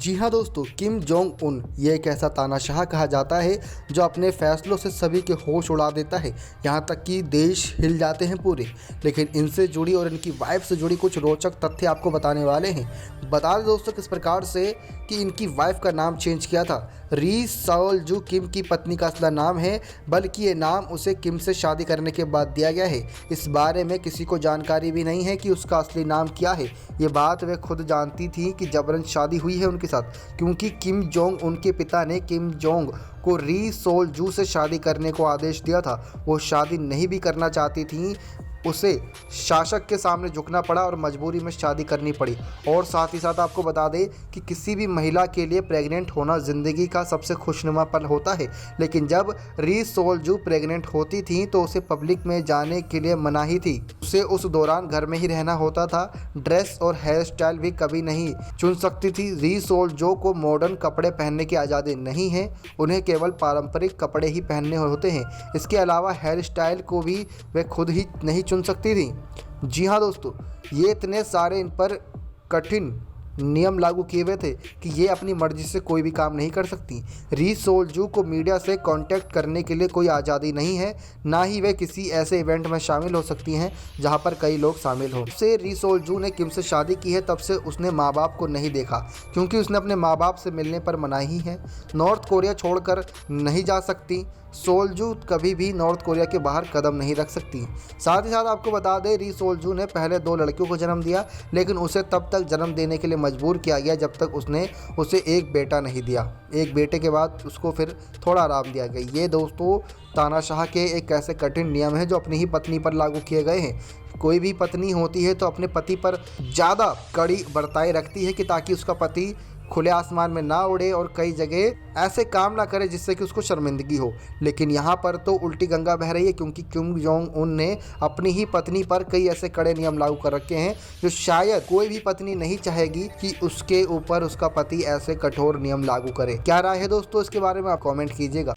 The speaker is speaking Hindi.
जी हाँ दोस्तों, किम जोंग उन ये एक ऐसा तानाशाह कहा जाता है जो अपने फैसलों से सभी के होश उड़ा देता है, यहाँ तक कि देश हिल जाते हैं पूरे। लेकिन इनसे जुड़ी और इनकी वाइफ से जुड़ी कुछ रोचक तथ्य आपको बताने वाले हैं। बता दें दोस्तों किस प्रकार से कि इनकी वाइफ का नाम चेंज किया था। री सॉल जू किम की पत्नी का असला नाम है, बल्कि ये नाम उसे किम से शादी करने के बाद दिया गया है। इस बारे में किसी को जानकारी भी नहीं है कि उसका असली नाम क्या है। ये बात वे खुद जानती थी कि जबरन शादी हुई है उनके साथ, क्योंकि किम जोंग उनके पिता ने किम जोंग को री सोल जू से शादी करने को आदेश दिया था। वो शादी नहीं भी करना चाहती थी, उसे शासक के सामने झुकना पड़ा और मजबूरी में शादी करनी पड़ी। और साथ ही साथ आपको बता दें कि किसी भी महिला के लिए प्रेग्नेंट होना ज़िंदगी का सबसे खुशनुमा पल होता है, लेकिन जब री सोल जू प्रेग्नेंट होती थी तो उसे पब्लिक में जाने के लिए मनाही थी। उसे उस दौरान घर में ही रहना होता था। ड्रेस और हेयर स्टाइल भी कभी नहीं चुन सकती थी। री सोल जू को मॉडर्न कपड़े पहनने की आज़ादी नहीं है, उन्हें केवल पारंपरिक कपड़े ही पहनने होते हैं। इसके अलावा हेयर स्टाइल को भी वे खुद ही नहीं चुन सकती थी। जी हाँ दोस्तों, ये इतने सारे इन पर कठिन नियम लागू किए हुए थे कि ये अपनी मर्जी से कोई भी काम नहीं कर सकती। री सोल जू को मीडिया से कांटेक्ट करने के लिए कोई आज़ादी नहीं है, ना ही वे किसी ऐसे इवेंट में शामिल हो सकती हैं जहां पर कई लोग शामिल हों। से री सोल जू ने किम से शादी की है तब से उसने माँ बाप को नहीं देखा, क्योंकि उसने अपने माँ बाप से मिलने पर मनाही है। नॉर्थ कोरिया छोड़कर नहीं जा सकती। सोल जू कभी भी नॉर्थ कोरिया के बाहर कदम नहीं रख सकती। साथ ही साथ आपको बता दें, री सोल जू ने पहले 2 लड़कियों को जन्म दिया, लेकिन उसे तब तक जन्म देने के लिए मजबूर किया गया जब तक उसने उसे एक बेटा नहीं दिया। एक बेटे के बाद उसको फिर थोड़ा आराम दिया गया। ये दोस्तों तानाशाह के एक ऐसे कठिन नियम है जो अपनी ही पत्नी पर लागू किए गए हैं। कोई भी पत्नी होती है तो अपने पति पर ज़्यादा कड़ी बरताई रखती है कि ताकि उसका पति खुले आसमान में ना उड़े और कई जगह ऐसे काम ना करे जिससे कि उसको शर्मिंदगी हो। लेकिन यहाँ पर तो उल्टी गंगा बह रही है, क्योंकि किम जोंग उन ने अपनी ही पत्नी पर कई ऐसे कड़े नियम लागू कर रखे हैं जो शायद कोई भी पत्नी नहीं चाहेगी कि उसके ऊपर उसका पति ऐसे कठोर नियम लागू करे। क्या राय है दोस्तों इसके बारे में, आप कमेंट कीजिएगा।